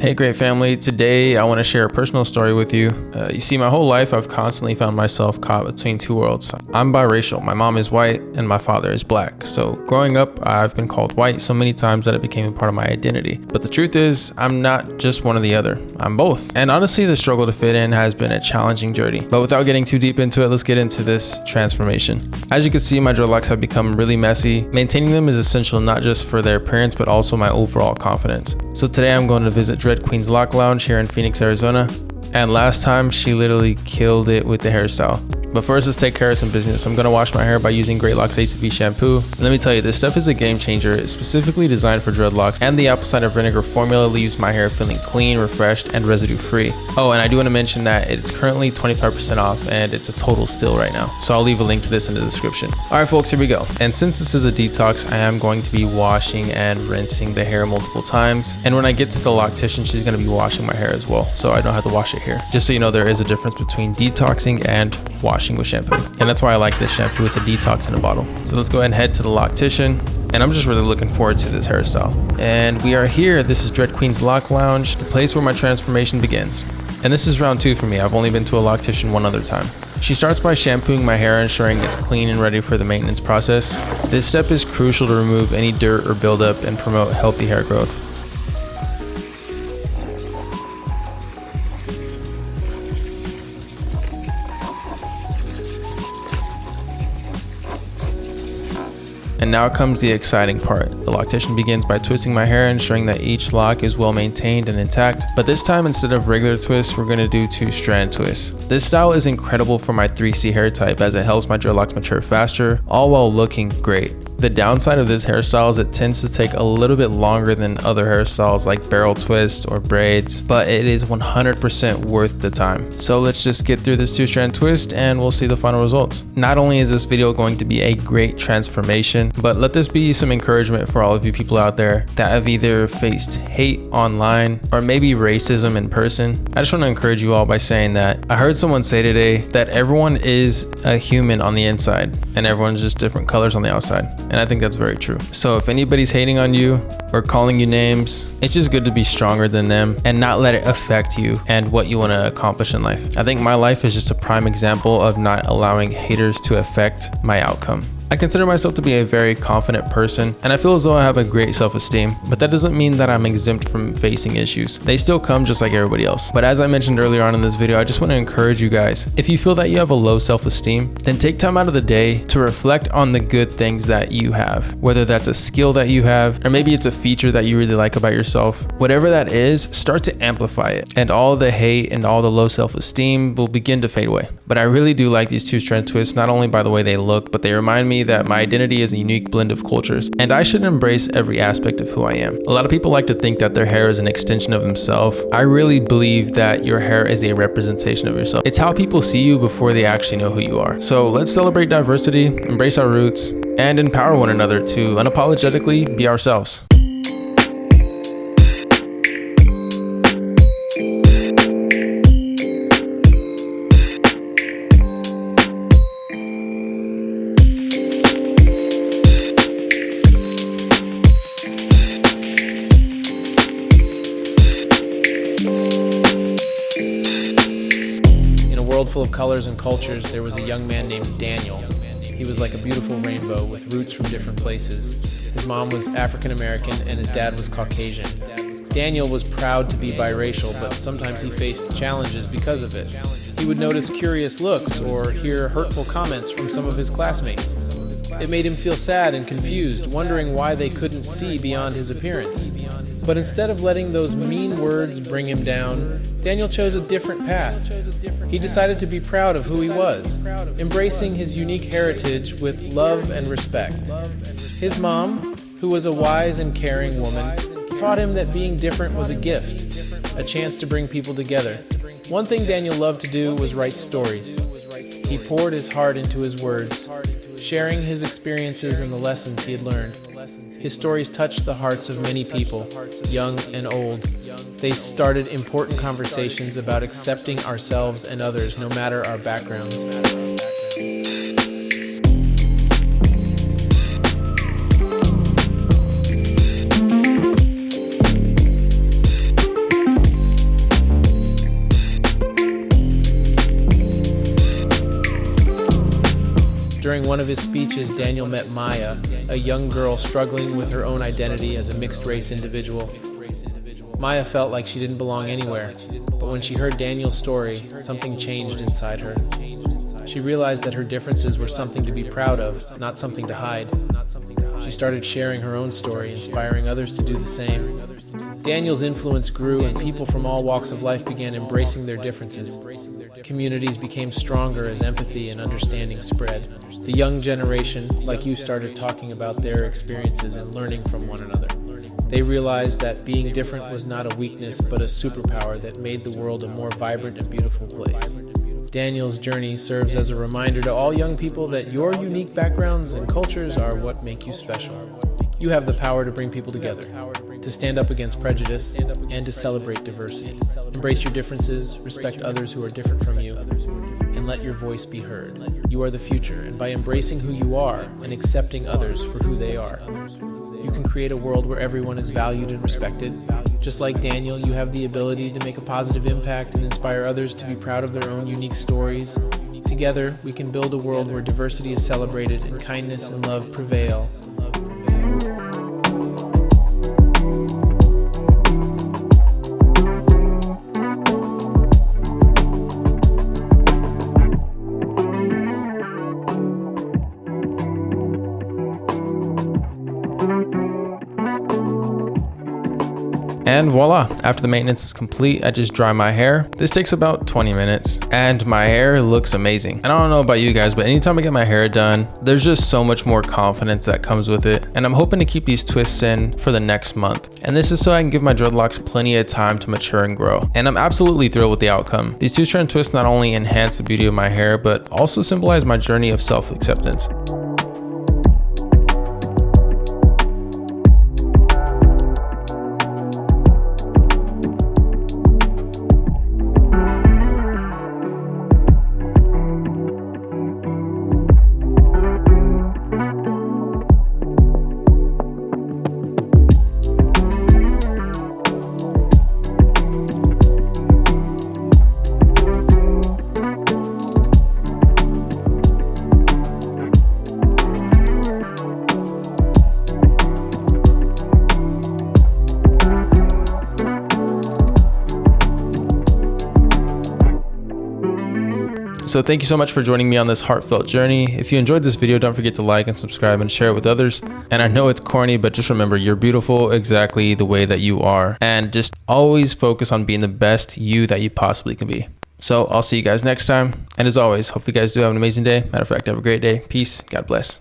Hey great family, today I want to share a personal story with you. You see, my whole life I've constantly found myself caught between two worlds. I'm biracial, my mom is white and my father is black. So growing up I've been called white so many times that it became a part of my identity. But the truth is I'm not just one or the other, I'm both. And honestly the struggle to fit in has been a challenging journey. But without getting too deep into it, let's get into this transformation. As you can see, my dreadlocks have become really messy. Maintaining them is essential not just for their appearance but also my overall confidence. So today I'm going to visit Dread Queen's Lock Lounge here in Phoenix, Arizona. And last time she literally killed it with the hairstyle. But first, let's take care of some business. I'm gonna wash my hair by using Dreadlock's ACV shampoo. And let me tell you, this stuff is a game changer. It's specifically designed for dreadlocks, and the apple cider vinegar formula leaves my hair feeling clean, refreshed, and residue free. Oh, and I do want to mention that it's currently 25% off, and it's a total steal right now. So I'll leave a link to this in the description. All right, folks, here we go. And since this is a detox, I am going to be washing and rinsing the hair multiple times. And when I get to the Loctition, she's gonna be washing my hair as well, so I don't have to wash it here. Just so you know, there is a difference between detoxing and washing with shampoo, and that's why I like this shampoo. It's a detox in a bottle. So let's go ahead and head to the Loctition, and I'm just really looking forward to this hairstyle. And we are here. This is Dread Queen's Lock Lounge, the place where my transformation begins. And this is round 2 for me. I've only been to a Loctition one other time. She starts by shampooing my hair, ensuring it's clean and ready for the maintenance process. This step is crucial to remove any dirt or buildup and promote healthy hair growth. And now comes the exciting part. The Loctition begins by twisting my hair, ensuring that each lock is well maintained and intact. But this time, instead of regular twists, we're gonna do 2-strand twists. This style is incredible for my 3C hair type as it helps my dreadlocks mature faster, all while looking great. The downside of this hairstyle is it tends to take a little bit longer than other hairstyles like barrel twists or braids, but it is 100% worth the time. So let's just get through this 2-strand twist and we'll see the final results. Not only is this video going to be a great transformation, but let this be some encouragement for all of you people out there that have either faced hate online or maybe racism in person. I just want to encourage you all by saying that I heard someone say today that everyone is a human on the inside and everyone's just different colors on the outside. And I think that's very true. So if anybody's hating on you or calling you names, it's just good to be stronger than them and not let it affect you and what you want to accomplish in life. I think my life is just a prime example of not allowing haters to affect my outcome. I consider myself to be a very confident person, and I feel as though I have a great self-esteem, but that doesn't mean that I'm exempt from facing issues. They still come just like everybody else. But as I mentioned earlier on in this video, I just want to encourage you guys, if you feel that you have a low self-esteem, then take time out of the day to reflect on the good things that you have, whether that's a skill that you have, or maybe it's a feature that you really like about yourself. Whatever that is, start to amplify it, and all the hate and all the low self-esteem will begin to fade away. But I really do like these 2-strand twists, not only by the way they look, but they remind me that my identity is a unique blend of cultures, and I should embrace every aspect of who I am. A lot of people like to think that their hair is an extension of themselves. I really believe that your hair is a representation of yourself. It's how people see you before they actually know who you are. So let's celebrate diversity, embrace our roots, and empower one another to unapologetically be ourselves. Full of colors and cultures, there was a young man named Daniel. He was like a beautiful rainbow with roots from different places. His mom was African American and his dad was Caucasian. Daniel was proud to be biracial, but sometimes he faced challenges because of it. He would notice curious looks or hear hurtful comments from some of his classmates. It made him feel sad and confused, wondering why they couldn't see beyond his appearance. But instead of letting those mean words bring him down, Daniel chose a different path. He decided to be proud of who he was, embracing his unique heritage with love and respect. His mom, who was a wise and caring woman, taught him that being different was a gift, a chance to bring people together. One thing Daniel loved to do was write stories. He poured his heart into his words, sharing his experiences and the lessons he had learned. His stories touched the hearts of many people, young and old. They started important conversations about accepting ourselves and others, no matter our backgrounds. During one of his speeches, Daniel met Maya, a young girl struggling with her own identity as a mixed-race individual. Maya felt like she didn't belong anywhere, but when she heard Daniel's story, something changed inside her. She realized that her differences were something to be proud of, not something to hide. She started sharing her own story, inspiring others to do the same. Daniel's influence grew, and people from all walks of life began embracing their differences. Communities became stronger as empathy and understanding spread. The young generation, like you, started talking about their experiences and learning from one another. They realized that being different was not a weakness, but a superpower that made the world a more vibrant and beautiful place. Daniel's journey serves as a reminder to all young people that your unique backgrounds and cultures are what make you special. You have the power to bring people together, to stand up against prejudice, and to celebrate diversity. Embrace your differences, respect others who are different from you, and let your voice be heard. You are the future, and by embracing who you are and accepting others for who they are, you can create a world where everyone is valued and respected. Just like Daniel, you have the ability to make a positive impact and inspire others to be proud of their own unique stories. Together, we can build a world where diversity is celebrated and kindness and love prevail. And voila, after the maintenance is complete, I just dry my hair. This takes about 20 minutes and my hair looks amazing. And I don't know about you guys, but anytime I get my hair done, there's just so much more confidence that comes with it. And I'm hoping to keep these twists in for the next month. And this is so I can give my dreadlocks plenty of time to mature and grow. And I'm absolutely thrilled with the outcome. These two-strand twists not only enhance the beauty of my hair, but also symbolize my journey of self-acceptance. So thank you so much for joining me on this heartfelt journey. If you enjoyed this video, don't forget to like and subscribe and share it with others. And I know it's corny, but just remember, you're beautiful exactly the way that you are. And just always focus on being the best you that you possibly can be. So I'll see you guys next time. And as always, hope you guys do have an amazing day. Matter of fact, have a great day. Peace. God bless.